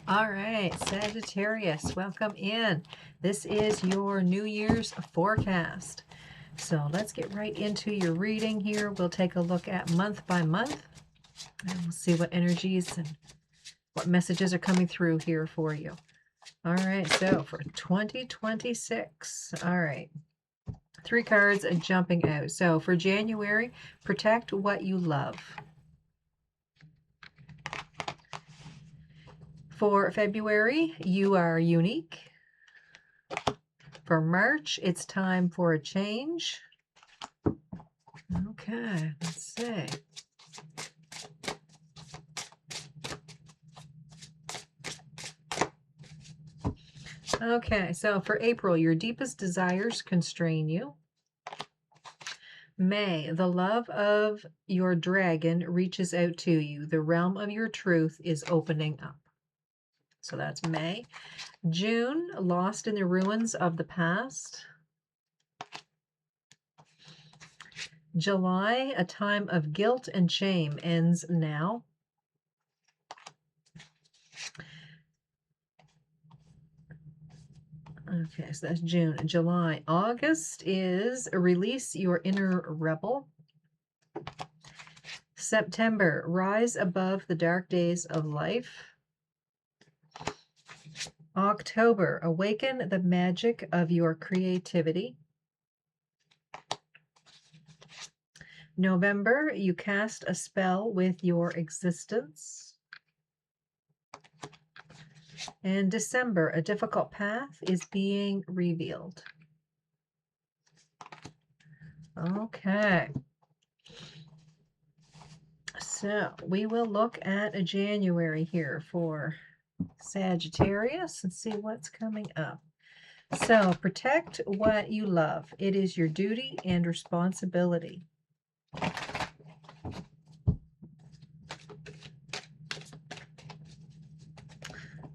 All right, Sagittarius, welcome in. This is your New Year's forecast. So let's get right into your reading here. We'll take a look at month by month, and we'll see what energies and what messages are coming through here for you. All right, so for 2026, all right, 3 cards jumping out. So for January, protect what you love. For February, you are unique. For March, it's time for a change. Okay, let's see. Okay, so for April, your deepest desires constrain you. May, the love of your dragon reaches out to you. The realm of your truth is opening up. So that's May. June, lost in the ruins of the past. July, a time of guilt and shame ends now. Okay, so that's June. July. August is release your inner rebel. September, rise above the dark days of life. October, awaken the magic of your creativity. November, you cast a spell with your existence. And December, a difficult path is being revealed. Okay. So we will look at a January here for Sagittarius and see what's coming up. So protect what you love. It is your duty and responsibility.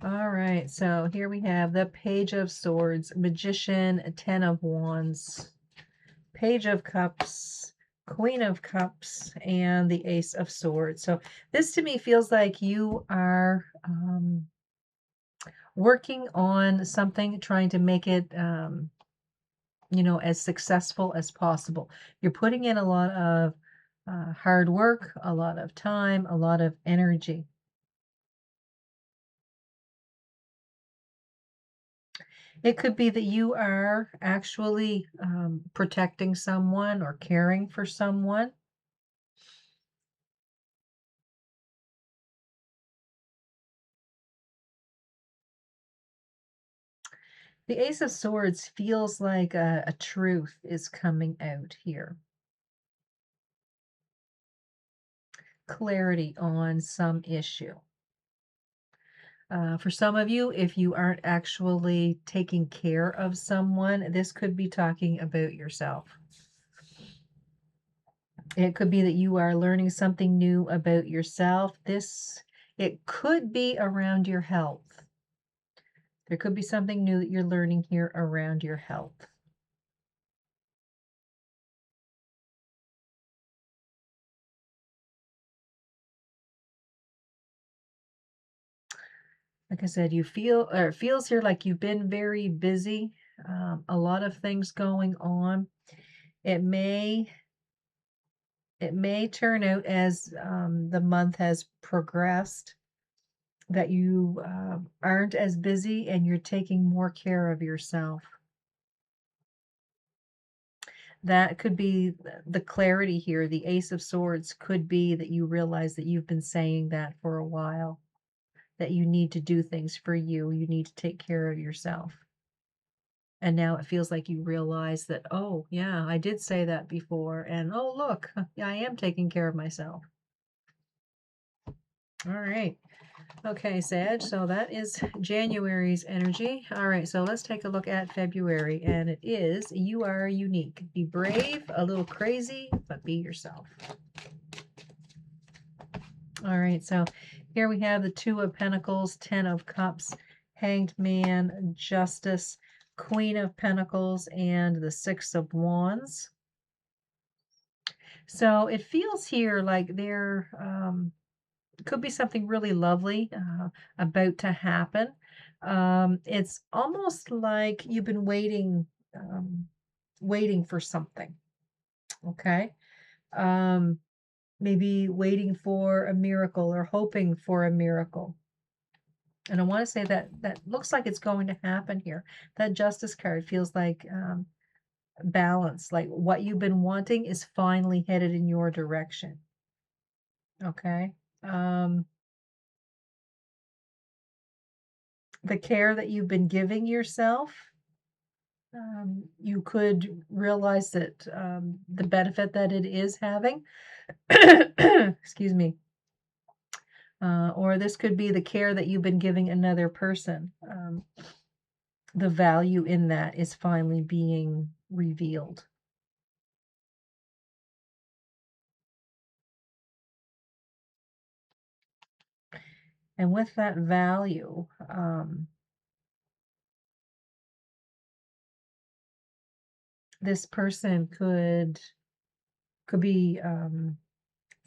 All right, so here we have the Page of Swords, Magician, Ten of Wands, Page of Cups, Queen of Cups, and the Ace of Swords. So this to me feels like you are working on something, trying to make it, as successful as possible. You're putting in a lot of hard work, a lot of time, a lot of energy. It could be that you are actually protecting someone or caring for someone. The Ace of Swords feels like a truth is coming out here. Clarity on some issue. For some of you, if you aren't actually taking care of someone, this could be talking about yourself. It could be that you are learning something new about yourself. It could be around your health. There could be something new that you're learning here around your health. Like I said, you feel, or it feels here like you've been very busy, a lot of things going on. It may turn out as the month has progressed that you aren't as busy and you're taking more care of yourself. That could be the clarity here. The Ace of Swords could be that you realize that you've been saying that for a while, that you need to do things for you. You need to take care of yourself. And now it feels like you realize that, oh, yeah, I did say that before. And oh, look, I am taking care of myself. All right. Okay, Sag, so that is January's energy. All right, so let's take a look at February, and it is, you are unique. Be brave, a little crazy, but be yourself. All right, so here we have the Two of Pentacles, Ten of Cups, Hanged Man, Justice, Queen of Pentacles, and the Six of Wands. So it feels here like there could be something really lovely about to happen. It's almost like you've been waiting for something. Okay. Um, maybe waiting for a miracle or hoping for a miracle. And I want to say that that looks like it's going to happen here. That Justice card feels like balance, like what you've been wanting is finally headed in your direction. Okay. The care that you've been giving yourself, you could realize that the benefit that it is having, excuse me, or this could be the care that you've been giving another person. The value in that is finally being revealed. And with that value, this person could be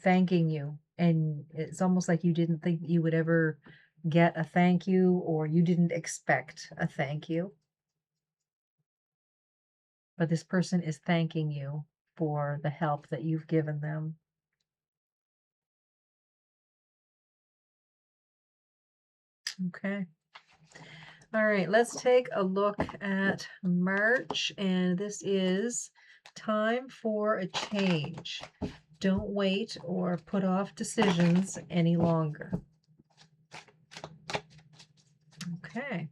thanking you, and it's almost like you didn't think you would ever get a thank you, or you didn't expect a thank you, but this person is thanking you for the help that you've given them. Okay. All right, let's take a look at March, and this is time for a change. Don't wait or put off decisions any longer. Okay,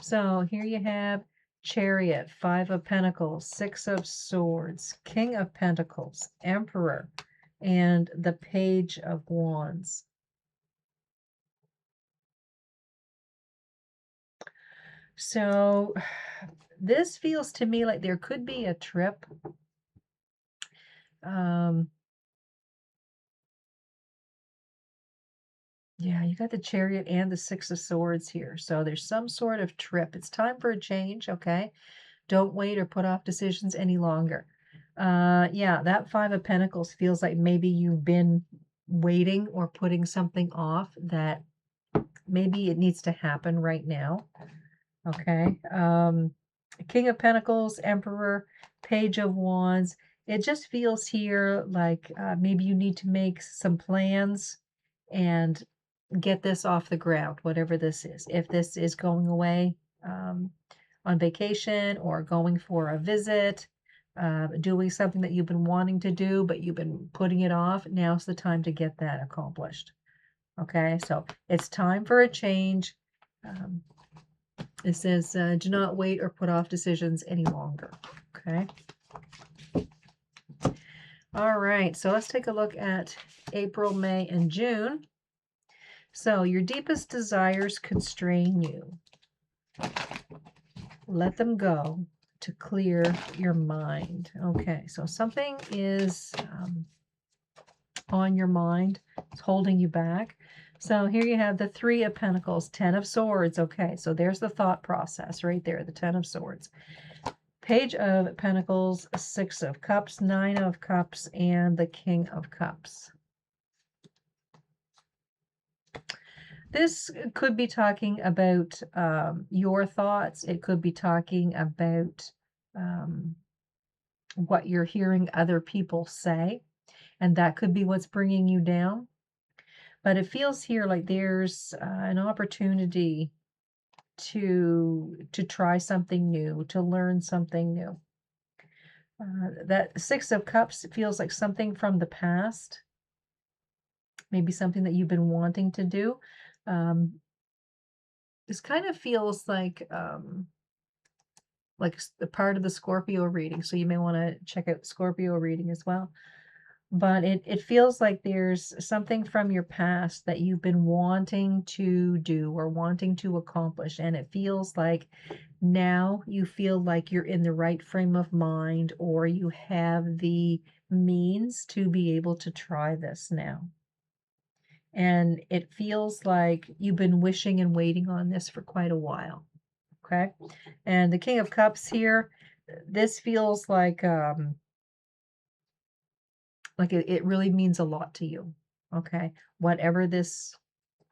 so here you have Chariot, Five of Pentacles, Six of Swords, King of Pentacles, Emperor, and the Page of Wands. So this feels to me like there could be a trip. Yeah, you got the Chariot and the Six of Swords here. So there's some sort of trip. It's time for a change, okay? Don't wait or put off decisions any longer. Yeah, that Five of Pentacles feels like maybe you've been waiting or putting something off that maybe it needs to happen right now. Okay. King of Pentacles, Emperor, Page of Wands. It just feels here like maybe you need to make some plans and get this off the ground, whatever this is. If this is going away on vacation or going for a visit, doing something that you've been wanting to do, but you've been putting it off, now's the time to get that accomplished. Okay, so it's time for a change. It says, do not wait or put off decisions any longer. Okay. All right, so let's take a look at April, May, and June. So your deepest desires constrain you. Let them go to clear your mind. Okay, so something is on your mind. It's holding you back. So here you have the Three of Pentacles, Ten of Swords. Okay, so there's the thought process right there, the Ten of Swords. Page of Pentacles, Six of Cups, Nine of Cups, and the King of Cups. This could be talking about your thoughts. It could be talking about what you're hearing other people say, and that could be what's bringing you down. But it feels here like there's an opportunity to try something new, to learn something new. That Six of Cups feels like something from the past, maybe something that you've been wanting to do. This kind of feels like a part of the Scorpio reading, so you may want to check out Scorpio reading as well. But it feels like there's something from your past that you've been wanting to do or wanting to accomplish, and it feels like now you feel like you're in the right frame of mind, or you have the means to be able to try this now. And it feels like you've been wishing and waiting on this for quite a while. Okay. And the King of Cups here, this feels like it really means a lot to you. Okay. Whatever this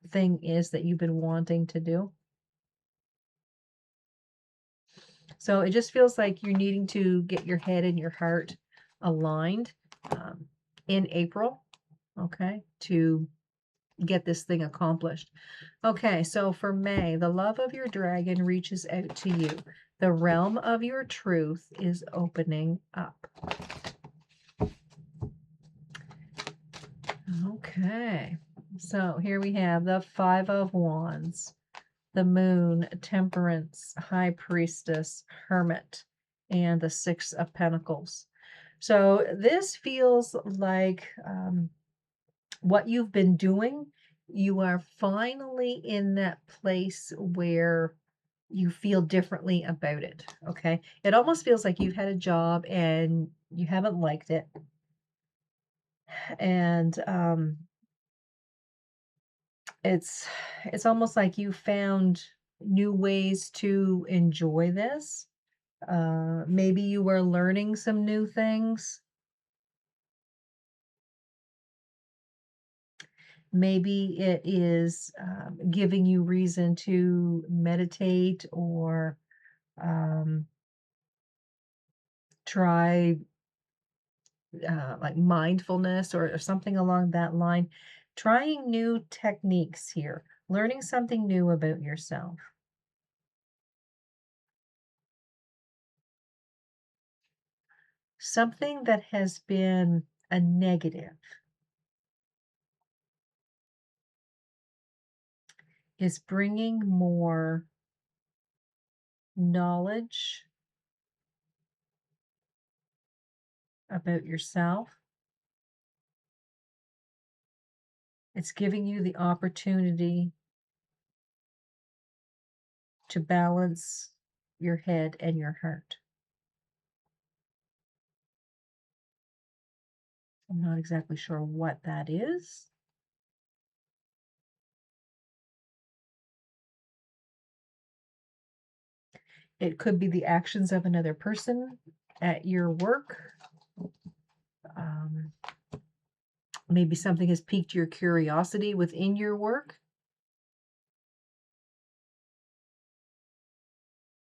thing is that you've been wanting to do. So it just feels like you're needing to get your head and your heart aligned um, in April, okay, to get this thing accomplished. Okay, so for May, the love of your dragon reaches out to you. The realm of your truth is opening up. Okay, so here we have the Five of Wands, the Moon, Temperance, High Priestess, Hermit, and the Six of Pentacles. So this feels like what you've been doing. You are finally in that place where you feel differently about it. Okay. It almost feels like you've had a job and you haven't liked it. And it's almost like you found new ways to enjoy this. Maybe you were learning some new things. Maybe it is giving you reason to meditate or try like mindfulness or something along that line. Trying new techniques here, learning something new about yourself. Something that has been a negative is bringing more knowledge about yourself. It's giving you the opportunity to balance your head and your heart. I'm not exactly sure what that is. It could be the actions of another person at your work. Um, Maybe something has piqued your curiosity within your work.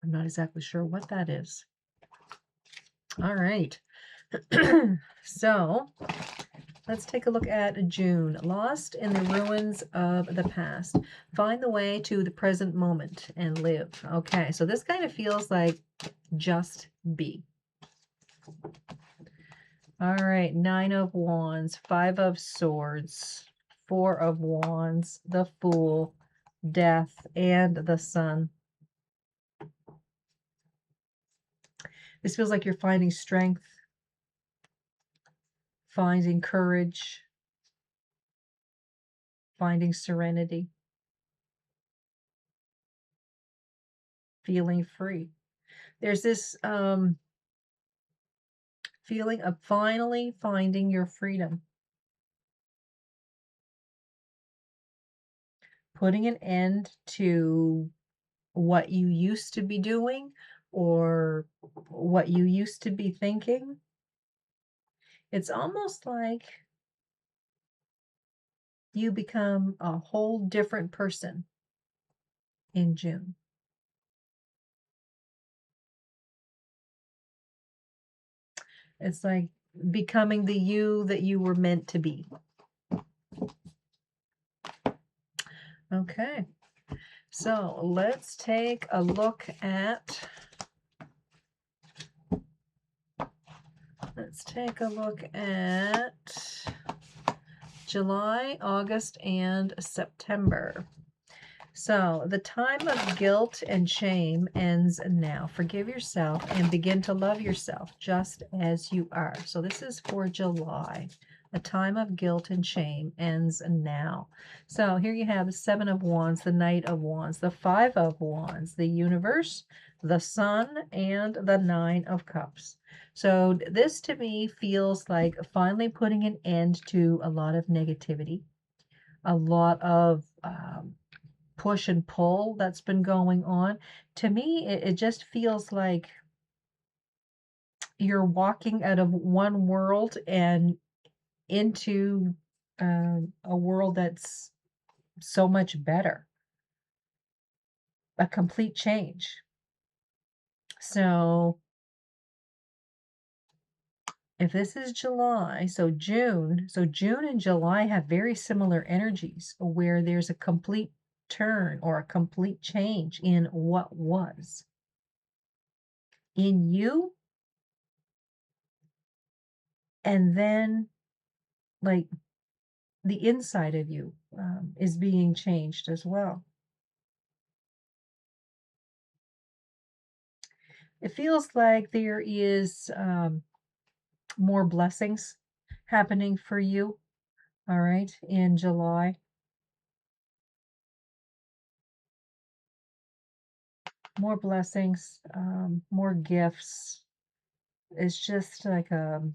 I'm not exactly sure what that is. All right. So let's take a look at June. Lost in the ruins of the past. Find the way to the present moment and live. Okay, so this kind of feels like just be. All right, Nine of Wands, Five of Swords, Four of Wands, the Fool, Death, and the Sun. This feels like you're finding strength, finding courage, finding serenity, feeling free. There's this feeling of finally finding your freedom, putting an end to what you used to be doing or what you used to be thinking. It's almost like you become a whole different person in June. It's like becoming the you that you were meant to be. Okay, so let's take a look at July, August, and September. So the time of guilt and shame ends now. Forgive yourself and begin to love yourself just as you are. So this is for July. The time of guilt and shame ends now. So here you have the Seven of Wands, the Knight of Wands, the Five of Wands, the Universe, the Sun, and the Nine of Cups. So this to me feels like finally putting an end to a lot of negativity, a lot of push and pull that's been going on. To me, it just feels like you're walking out of one world and into a world that's so much better, a complete change. So if this is July, so June and July have very similar energies where there's a complete turn or a complete change in what was in you, and then like the inside of you is being changed as well. It feels like there is more blessings happening for you, all right, in July. More blessings, more gifts. It's just like and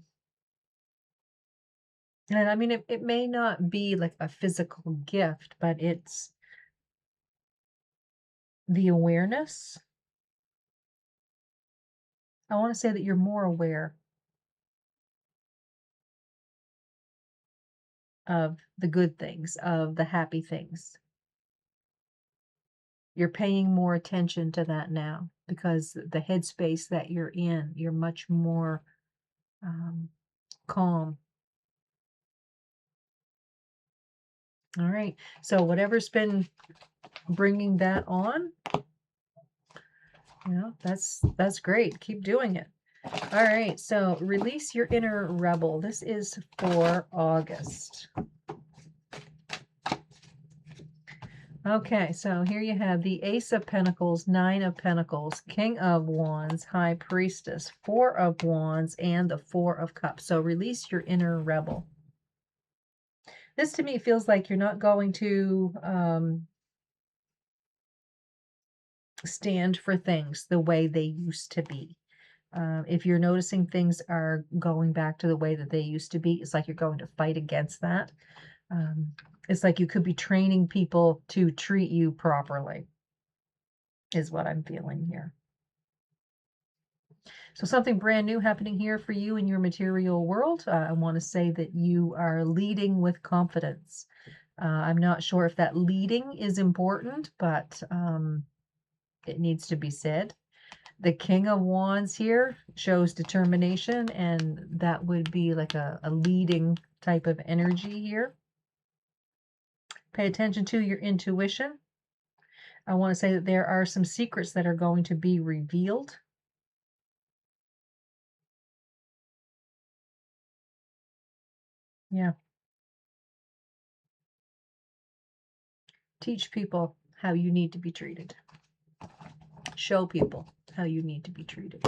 I mean, it may not be like a physical gift, but it's the awareness. I want to say that you're more aware of the good things, of the happy things. You're paying more attention to that now because the headspace that you're in, you're much more calm. All right. So whatever's been bringing that on, that's great. Keep doing it. All right. So release your inner rebel. This is for August. Okay, so here you have the Ace of Pentacles, Nine of Pentacles, King of Wands, High Priestess, Four of Wands, and the Four of Cups. So release your inner rebel. This to me feels like you're not going to stand for things the way they used to be. If you're noticing things are going back to the way that they used to be, it's like you're going to fight against that. It's like you could be training people to treat you properly, is what I'm feeling here. So something brand new happening here for you in your material world. I want to say that you are leading with confidence. I'm not sure if that leading is important, but it needs to be said. The King of Wands here shows determination, and that would be like a leading type of energy here. Pay attention to your intuition. I want to say that there are some secrets that are going to be revealed. Yeah. Teach people how you need to be treated. Show people how you need to be treated.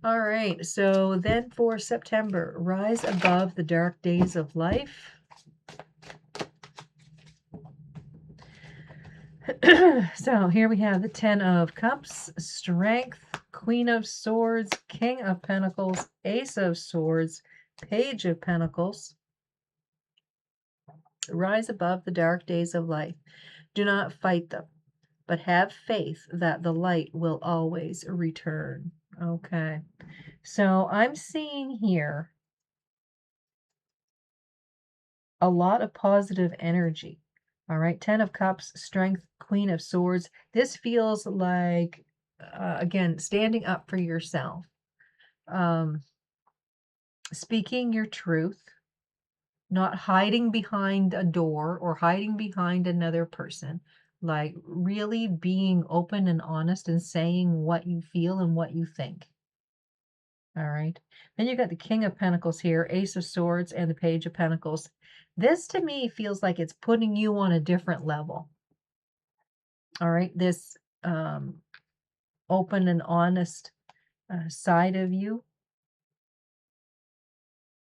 All right, so then for September, rise above the dark days of life. So here we have the Ten of Cups, Strength, Queen of Swords, King of Pentacles, Ace of Swords, Page of Pentacles. Rise above the dark days of life. Do not fight them, but have faith that the light will always return. Okay, so I'm seeing here a lot of positive energy. All right, Ten of Cups, Strength, Queen of Swords. This feels like, again, standing up for yourself, speaking your truth, not hiding behind a door or hiding behind another person, like really being open and honest and saying what you feel and what you think. All right. Then you got the King of Pentacles here, Ace of Swords, and the Page of Pentacles. This to me feels like it's putting you on a different level. All right. This open and honest side of you.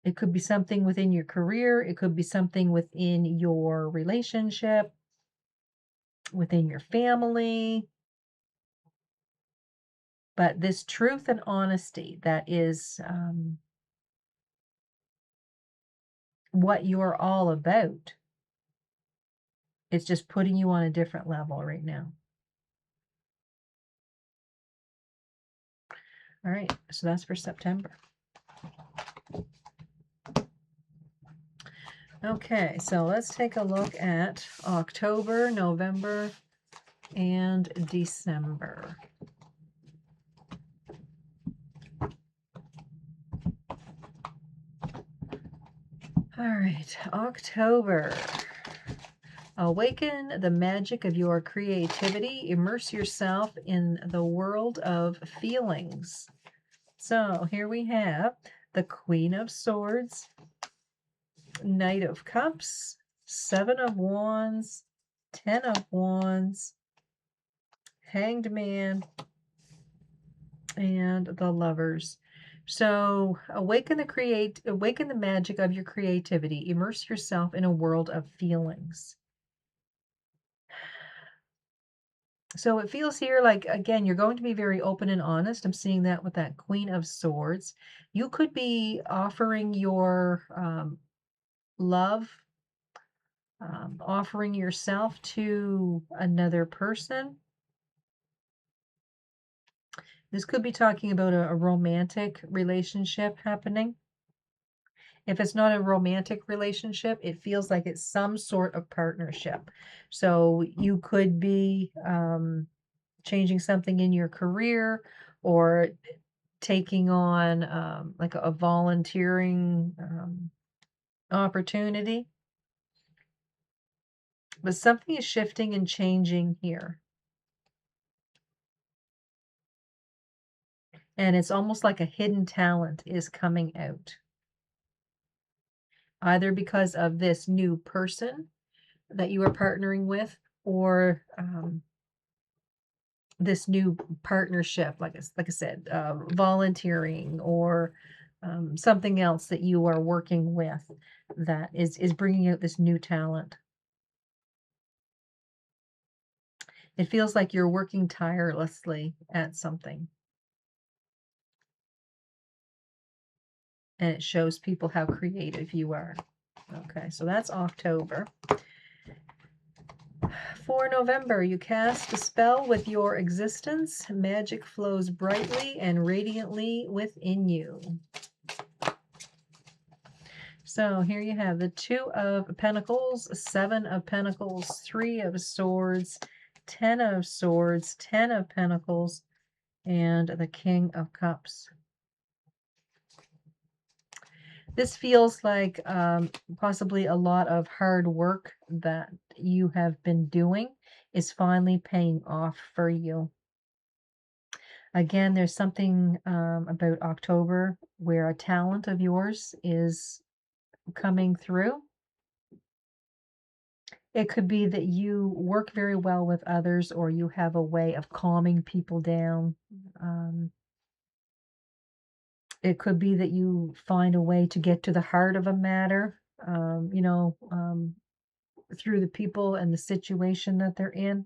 It could be something within your career. It could be something within your relationship, within your family. But this truth and honesty, that is what you're all about. It's just putting you on a different level right now. All right, so that's for September. Okay, so let's take a look at October, November, and December. All right, October. Awaken the magic of your creativity. Immerse yourself in the world of feelings. So here we have the Queen of Swords, Knight of Cups, Seven of Wands, Ten of Wands, Hanged Man, and the Lovers. So awaken the magic of your creativity. Immerse yourself in a world of feelings. So it feels here like, again, you're going to be very open and honest. I'm seeing that with that Queen of Swords. You could be offering your love, offering yourself to another person. This could be talking about a romantic relationship happening. If it's not a romantic relationship, it feels like it's some sort of partnership. So you could be changing something in your career, or taking on like a volunteering opportunity. But something is shifting and changing here. And it's almost like a hidden talent is coming out. Either because of this new person that you are partnering with, or this new partnership, like I said, volunteering, or something else that you are working with that is bringing out this new talent. It feels like you're working tirelessly at something, and it shows people how creative you are. Okay, so that's October. For November, you cast a spell with your existence. Magic flows brightly and radiantly within you. So here you have the Two of Pentacles, Seven of Pentacles, Three of Swords, Ten of Swords, Ten of Pentacles, and the King of Cups. This feels like possibly a lot of hard work that you have been doing is finally paying off for you. Again, there's something about October where a talent of yours is coming through. It could be that you work very well with others, or you have a way of calming people down. It could be that you find a way to get to the heart of a matter, through the people and the situation that they're in.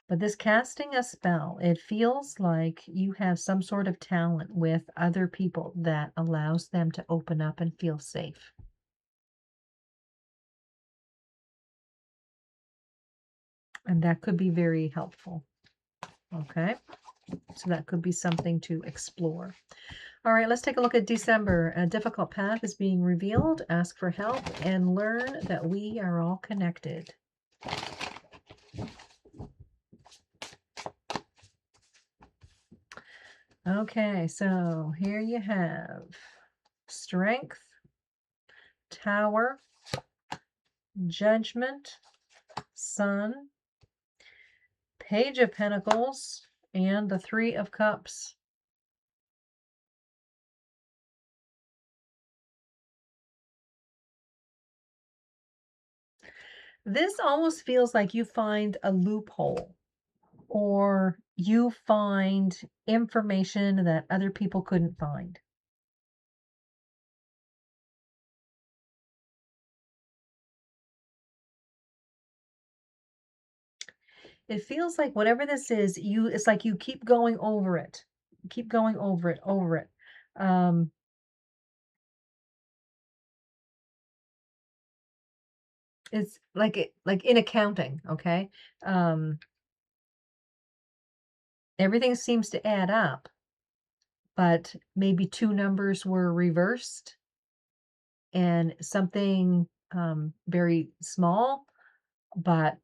But this casting a spell, it feels like you have some sort of talent with other people that allows them to open up and feel safe. And that could be very helpful. Okay, so that could be something to explore. All right, let's take a look at December. A difficult path is being revealed. Ask for help and learn that we are all connected. Okay, so here you have Strength, Tower, Judgment, Sun, Page of Pentacles, and the Three of Cups. This almost feels like you find a loophole, or you find information that other people couldn't find. It feels like whatever this is, it's like you keep going over it. Keep going over it, over it. Um, it's like in accounting, okay? Um, Everything seems to add up, but maybe two numbers were reversed. and something very small, but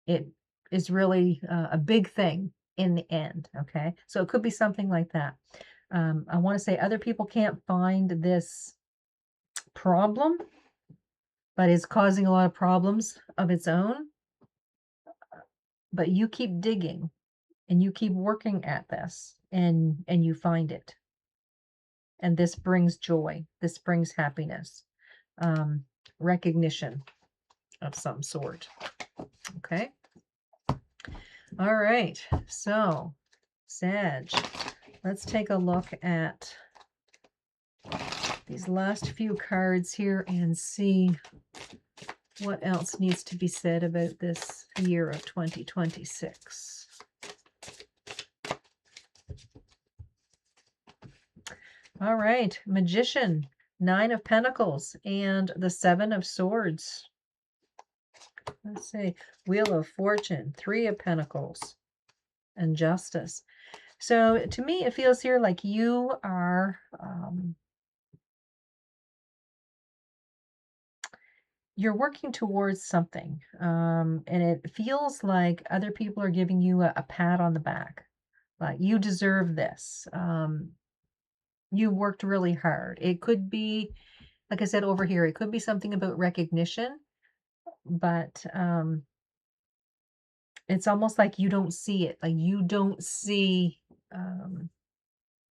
it is really a big thing in the end. Okay. So it could be something like that. I want to say other people can't find this problem, but it's causing a lot of problems of its own. But you keep digging and you keep working at this and you find it. And this brings joy. This brings happiness, um, recognition of some sort. Okay. All right. So, Sag, let's take a look at these last few cards here and see what else needs to be said about this year of 2026. All right, Magician, 9 of Pentacles, and the 7 of Swords. Let's see, Wheel of Fortune, 3 of Pentacles, and Justice. So to me, it feels here like you are you're working towards something, and it feels like other people are giving you a pat on the back, like you deserve this. You worked really hard. It could be, like I said over here, it could be something about recognition, but it's almost like you don't see it. Like you don't see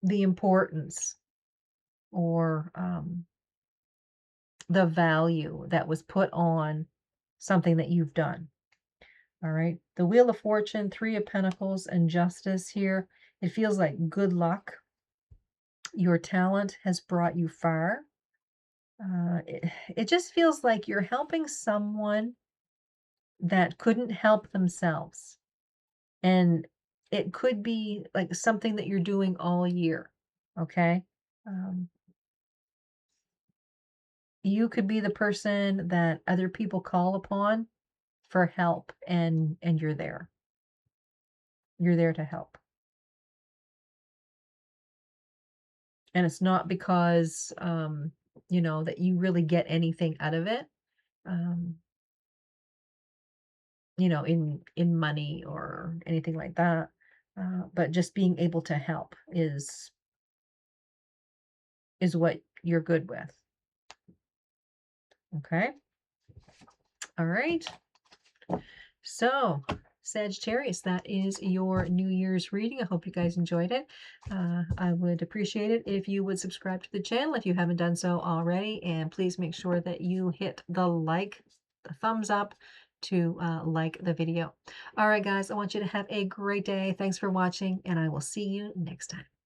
the importance or the value that was put on something that you've done. All right. The Wheel of Fortune, 3 of Pentacles, and Justice here. It feels like good luck. Your talent has brought you far. It just feels like you're helping someone that couldn't help themselves. And it could be like something that you're doing all year. Okay. Um, you could be the person that other people call upon for help, and you're there. You're there to help. And it's not because that you really get anything out of it, um, in money or anything like that. But just being able to help is what you're good with. Okay. All right. So, Sagittarius, that is your New Year's reading. I hope you guys enjoyed it. I would appreciate it if you would subscribe to the channel if you haven't done so already. And please make sure that you hit the thumbs up to like the video. All right, guys, I want you to have a great day. Thanks for watching, and I will see you next time.